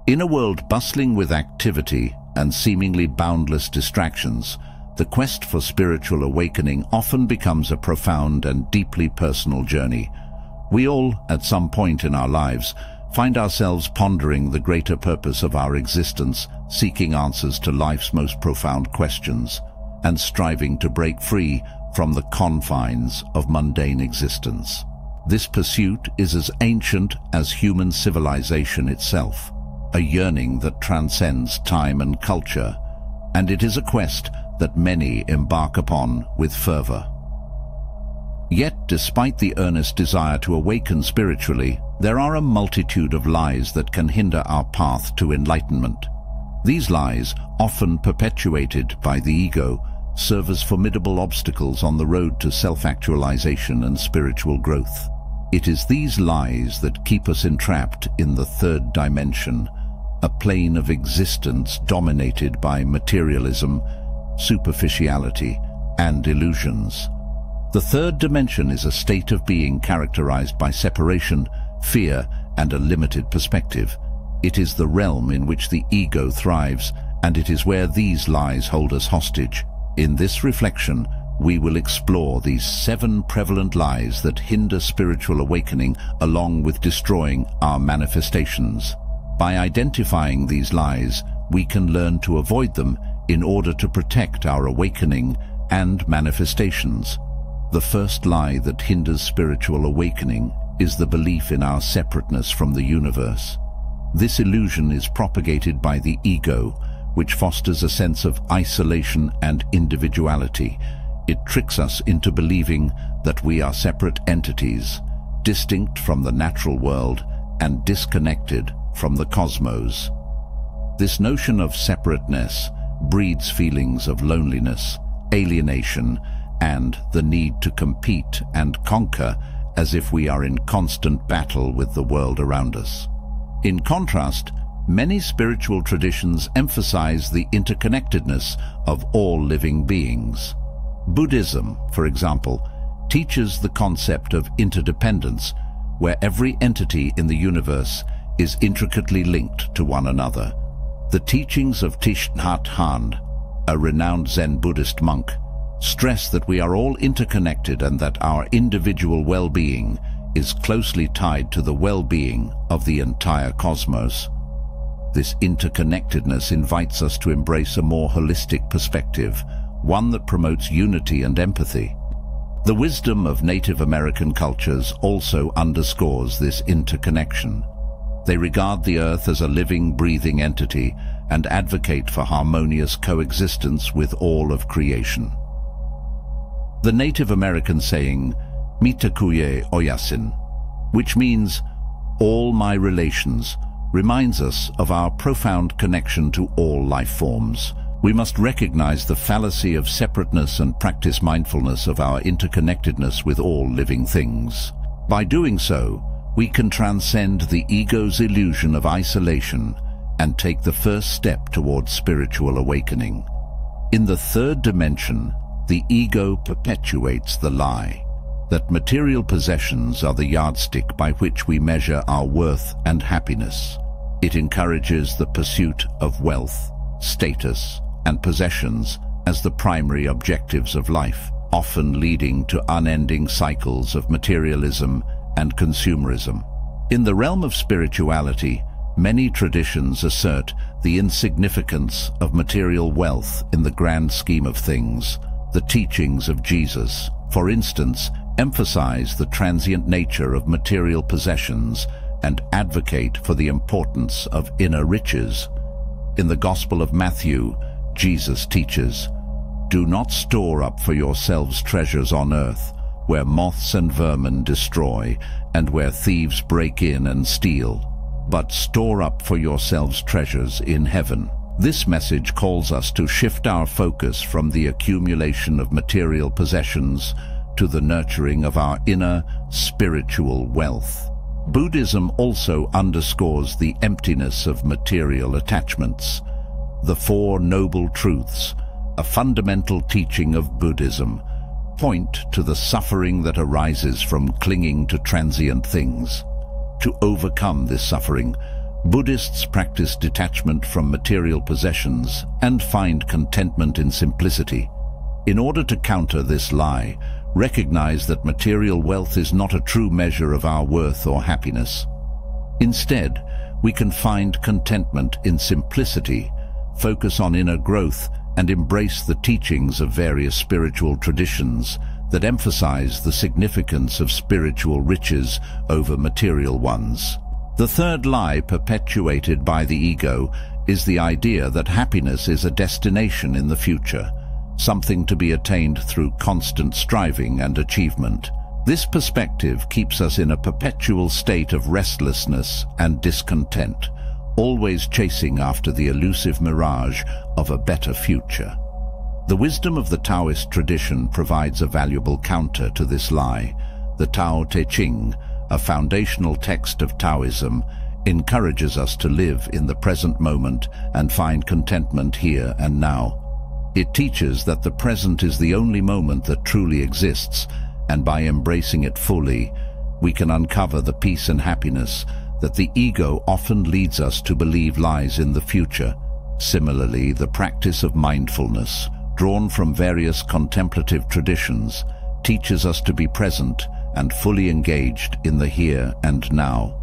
In a world bustling with activity and seemingly boundless distractions, the quest for spiritual awakening often becomes a profound and deeply personal journey. We all, at some point in our lives, find ourselves pondering the greater purpose of our existence, seeking answers to life's most profound questions, and striving to break free from the confines of mundane existence. This pursuit is as ancient as human civilization itself, a yearning that transcends time and culture, and it is a quest that many embark upon with fervor. Yet, despite the earnest desire to awaken spiritually, there are a multitude of lies that can hinder our path to enlightenment. These lies, often perpetuated by the ego, serve as formidable obstacles on the road to self-actualization and spiritual growth. It is these lies that keep us entrapped in the third dimension, a plane of existence dominated by materialism, superficiality, and illusions. The third dimension is a state of being characterized by separation, fear, and a limited perspective. It is the realm in which the ego thrives, and it is where these lies hold us hostage. In this reflection, we will explore these 7 prevalent lies that hinder spiritual awakening along with destroying our manifestations. By identifying these lies, we can learn to avoid them in order to protect our awakening and manifestations. The first lie that hinders spiritual awakening is the belief in our separateness from the universe. This illusion is propagated by the ego, which fosters a sense of isolation and individuality. It tricks us into believing that we are separate entities, distinct from the natural world and disconnected from the cosmos. This notion of separateness breeds feelings of loneliness, alienation, and the need to compete and conquer as if we are in constant battle with the world around us. In contrast, many spiritual traditions emphasize the interconnectedness of all living beings. Buddhism, for example, teaches the concept of interdependence, where every entity in the universe is intricately linked to one another. The teachings of Thich Nhat Hanh, a renowned Zen Buddhist monk, stress that we are all interconnected and that our individual well-being is closely tied to the well-being of the entire cosmos. This interconnectedness invites us to embrace a more holistic perspective, one that promotes unity and empathy. The wisdom of Native American cultures also underscores this interconnection. They regard the earth as a living, breathing entity and advocate for harmonious coexistence with all of creation. The Native American saying, "Mitakuye Oyasin," which means, "all my relations," reminds us of our profound connection to all life forms. We must recognize the fallacy of separateness and practice mindfulness of our interconnectedness with all living things. By doing so, we can transcend the ego's illusion of isolation and take the first step towards spiritual awakening. In the third dimension, the ego perpetuates the lie that material possessions are the yardstick by which we measure our worth and happiness. It encourages the pursuit of wealth, status, and possessions as the primary objectives of life, often leading to unending cycles of materialism and consumerism. In the realm of spirituality, many traditions assert the insignificance of material wealth in the grand scheme of things. The teachings of Jesus, for instance, emphasize the transient nature of material possessions and advocate for the importance of inner riches. In the Gospel of Matthew, Jesus teaches, "Do not store up for yourselves treasures on earth, where moths and vermin destroy, and where thieves break in and steal, but store up for yourselves treasures in heaven." This message calls us to shift our focus from the accumulation of material possessions to the nurturing of our inner spiritual wealth. Buddhism also underscores the emptiness of material attachments. The Four Noble Truths, a fundamental teaching of Buddhism, point to the suffering that arises from clinging to transient things. To overcome this suffering, Buddhists practice detachment from material possessions and find contentment in simplicity. In order to counter this lie, recognize that material wealth is not a true measure of our worth or happiness. Instead, we can find contentment in simplicity, focus on inner growth, and embrace the teachings of various spiritual traditions that emphasize the significance of spiritual riches over material ones. The third lie perpetuated by the ego is the idea that happiness is a destination in the future, something to be attained through constant striving and achievement. This perspective keeps us in a perpetual state of restlessness and discontent, always chasing after the elusive mirage of a better future. The wisdom of the Taoist tradition provides a valuable counter to this lie. The Tao Te Ching, a foundational text of Taoism, encourages us to live in the present moment and find contentment here and now. It teaches that the present is the only moment that truly exists, and by embracing it fully, we can uncover the peace and happiness that the ego often leads us to believe lies in the future. Similarly, the practice of mindfulness, drawn from various contemplative traditions, teaches us to be present and fully engaged in the here and now.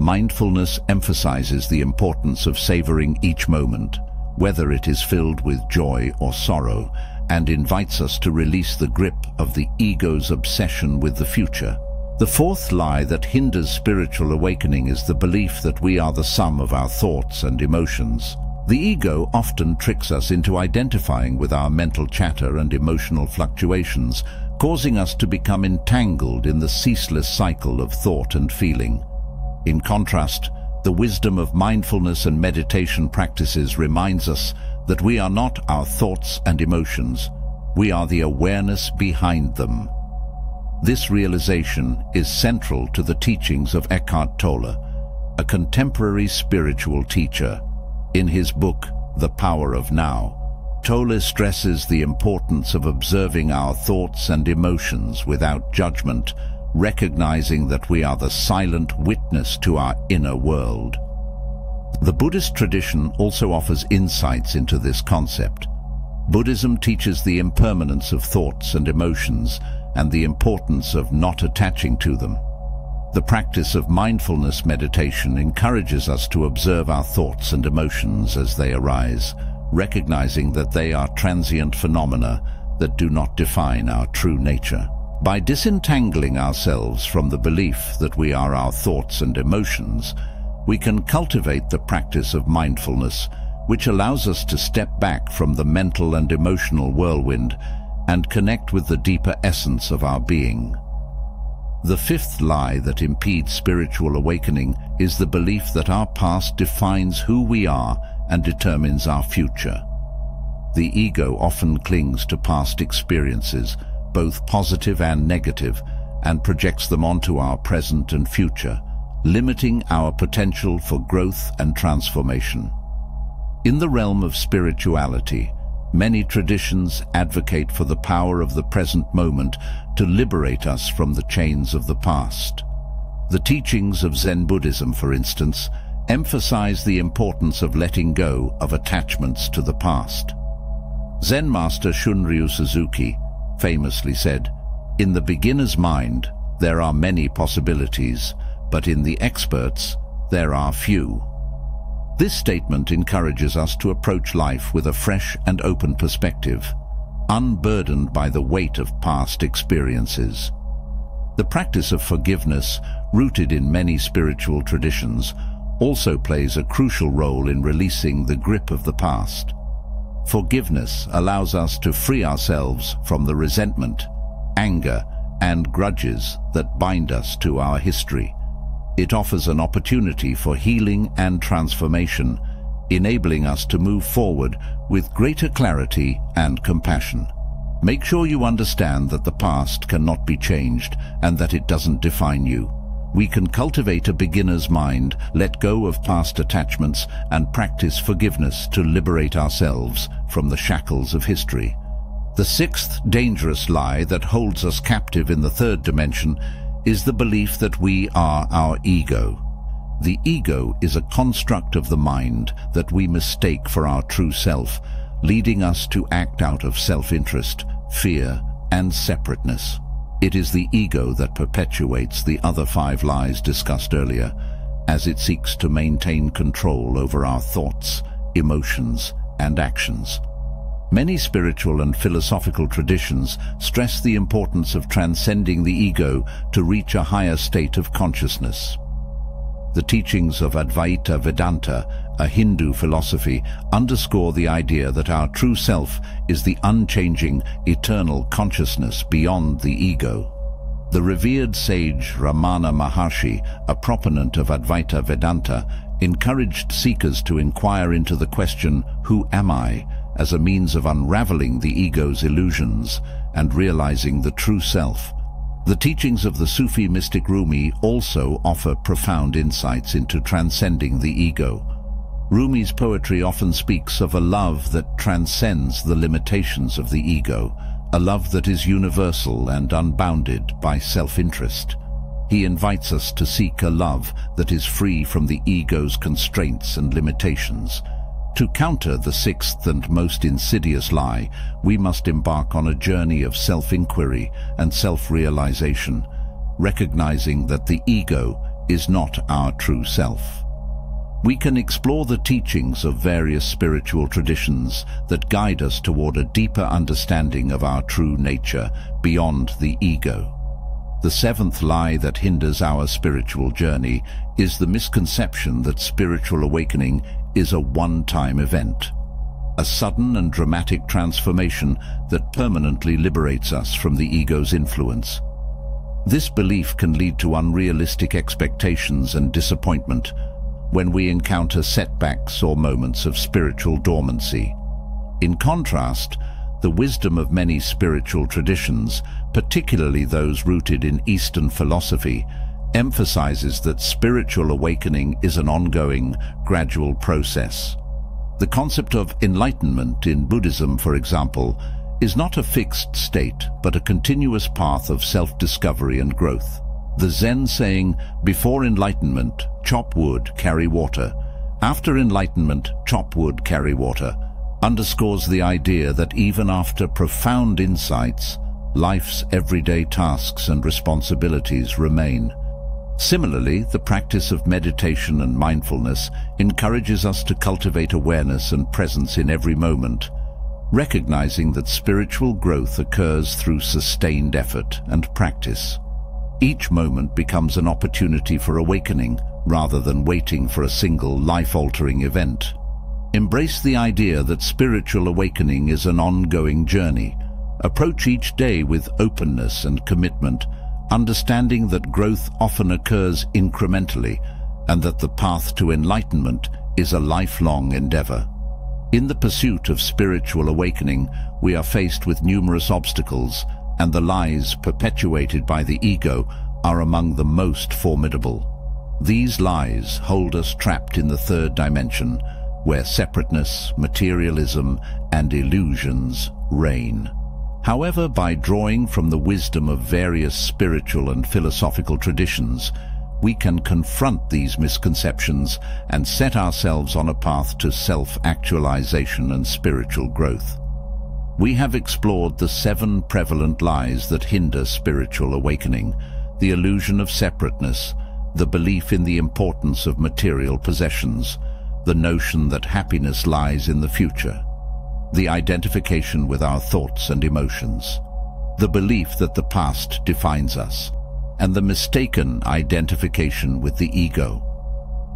Mindfulness emphasizes the importance of savoring each moment, whether it is filled with joy or sorrow, and invites us to release the grip of the ego's obsession with the future. The fourth lie that hinders spiritual awakening is the belief that we are the sum of our thoughts and emotions. The ego often tricks us into identifying with our mental chatter and emotional fluctuations, causing us to become entangled in the ceaseless cycle of thought and feeling. In contrast, the wisdom of mindfulness and meditation practices reminds us that we are not our thoughts and emotions, we are the awareness behind them. This realization is central to the teachings of Eckhart Tolle, a contemporary spiritual teacher. In his book, The Power of Now, Tolle stresses the importance of observing our thoughts and emotions without judgment, recognizing that we are the silent witness to our inner world. The Buddhist tradition also offers insights into this concept. Buddhism teaches the impermanence of thoughts and emotions and the importance of not attaching to them. The practice of mindfulness meditation encourages us to observe our thoughts and emotions as they arise, recognizing that they are transient phenomena that do not define our true nature. By disentangling ourselves from the belief that we are our thoughts and emotions, we can cultivate the practice of mindfulness, which allows us to step back from the mental and emotional whirlwind and connect with the deeper essence of our being. The fifth lie that impedes spiritual awakening is the belief that our past defines who we are and determines our future. The ego often clings to past experiences, both positive and negative, and projects them onto our present and future, limiting our potential for growth and transformation. In the realm of spirituality, many traditions advocate for the power of the present moment to liberate us from the chains of the past. The teachings of Zen Buddhism, for instance, emphasize the importance of letting go of attachments to the past. Zen master Shunryu Suzuki famously said, "In the beginner's mind, there are many possibilities, but in the expert's, there are few." This statement encourages us to approach life with a fresh and open perspective, unburdened by the weight of past experiences. The practice of forgiveness, rooted in many spiritual traditions, also plays a crucial role in releasing the grip of the past. Forgiveness allows us to free ourselves from the resentment, anger, and grudges that bind us to our history. It offers an opportunity for healing and transformation, enabling us to move forward with greater clarity and compassion. Make sure you understand that the past cannot be changed and that it doesn't define you. We can cultivate a beginner's mind, let go of past attachments, and practice forgiveness to liberate ourselves from the shackles of history. The sixth dangerous lie that holds us captive in the third dimension is the belief that we are our ego. The ego is a construct of the mind that we mistake for our true self, leading us to act out of self-interest, fear, and separateness. It is the ego that perpetuates the other 5 lies discussed earlier, as it seeks to maintain control over our thoughts, emotions, and actions. Many spiritual and philosophical traditions stress the importance of transcending the ego to reach a higher state of consciousness. The teachings of Advaita Vedanta, a Hindu philosophy, underscore the idea that our true self is the unchanging, eternal consciousness beyond the ego. The revered sage Ramana Maharshi, a proponent of Advaita Vedanta, encouraged seekers to inquire into the question, "Who am I?" as a means of unraveling the ego's illusions and realizing the true self. The teachings of the Sufi mystic Rumi also offer profound insights into transcending the ego. Rumi's poetry often speaks of a love that transcends the limitations of the ego, a love that is universal and unbounded by self-interest. He invites us to seek a love that is free from the ego's constraints and limitations. To counter the 6th and most insidious lie, we must embark on a journey of self-inquiry and self-realization, recognizing that the ego is not our true self. We can explore the teachings of various spiritual traditions that guide us toward a deeper understanding of our true nature beyond the ego. The 7th lie that hinders our spiritual journey is the misconception that spiritual awakening is a one-time event, a sudden and dramatic transformation that permanently liberates us from the ego's influence. This belief can lead to unrealistic expectations and disappointment when we encounter setbacks or moments of spiritual dormancy. In contrast, the wisdom of many spiritual traditions, particularly those rooted in Eastern philosophy, emphasizes that spiritual awakening is an ongoing, gradual process. The concept of enlightenment in Buddhism, for example, is not a fixed state, but a continuous path of self-discovery and growth. The Zen saying, "Before enlightenment, chop wood, carry water. After enlightenment, chop wood, carry water," underscores the idea that even after profound insights, life's everyday tasks and responsibilities remain. Similarly, the practice of meditation and mindfulness encourages us to cultivate awareness and presence in every moment, recognizing that spiritual growth occurs through sustained effort and practice. Each moment becomes an opportunity for awakening, rather than waiting for a single life-altering event. Embrace the idea that spiritual awakening is an ongoing journey. Approach each day with openness and commitment, understanding that growth often occurs incrementally and that the path to enlightenment is a lifelong endeavor. In the pursuit of spiritual awakening, we are faced with numerous obstacles, and the lies perpetuated by the ego are among the most formidable. These lies hold us trapped in the 3rd dimension, where separateness, materialism, and illusions reign. However, by drawing from the wisdom of various spiritual and philosophical traditions, we can confront these misconceptions and set ourselves on a path to self-actualization and spiritual growth. We have explored the 7 prevalent lies that hinder spiritual awakening: the illusion of separateness, the belief in the importance of material possessions, the notion that happiness lies in the future, the identification with our thoughts and emotions, the belief that the past defines us, and the mistaken identification with the ego.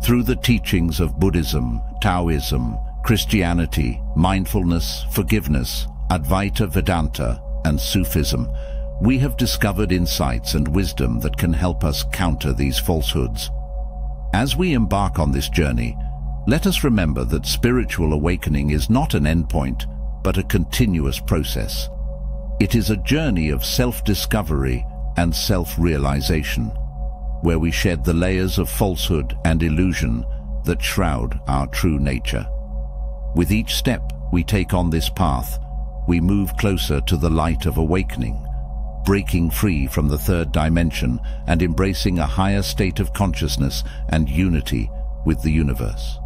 Through the teachings of Buddhism, Taoism, Christianity, mindfulness, forgiveness, Advaita Vedanta, and Sufism, we have discovered insights and wisdom that can help us counter these falsehoods. As we embark on this journey, let us remember that spiritual awakening is not an endpoint, but a continuous process. It is a journey of self-discovery and self-realization, where we shed the layers of falsehood and illusion that shroud our true nature. With each step we take on this path, we move closer to the light of awakening, breaking free from the third dimension and embracing a higher state of consciousness and unity with the universe.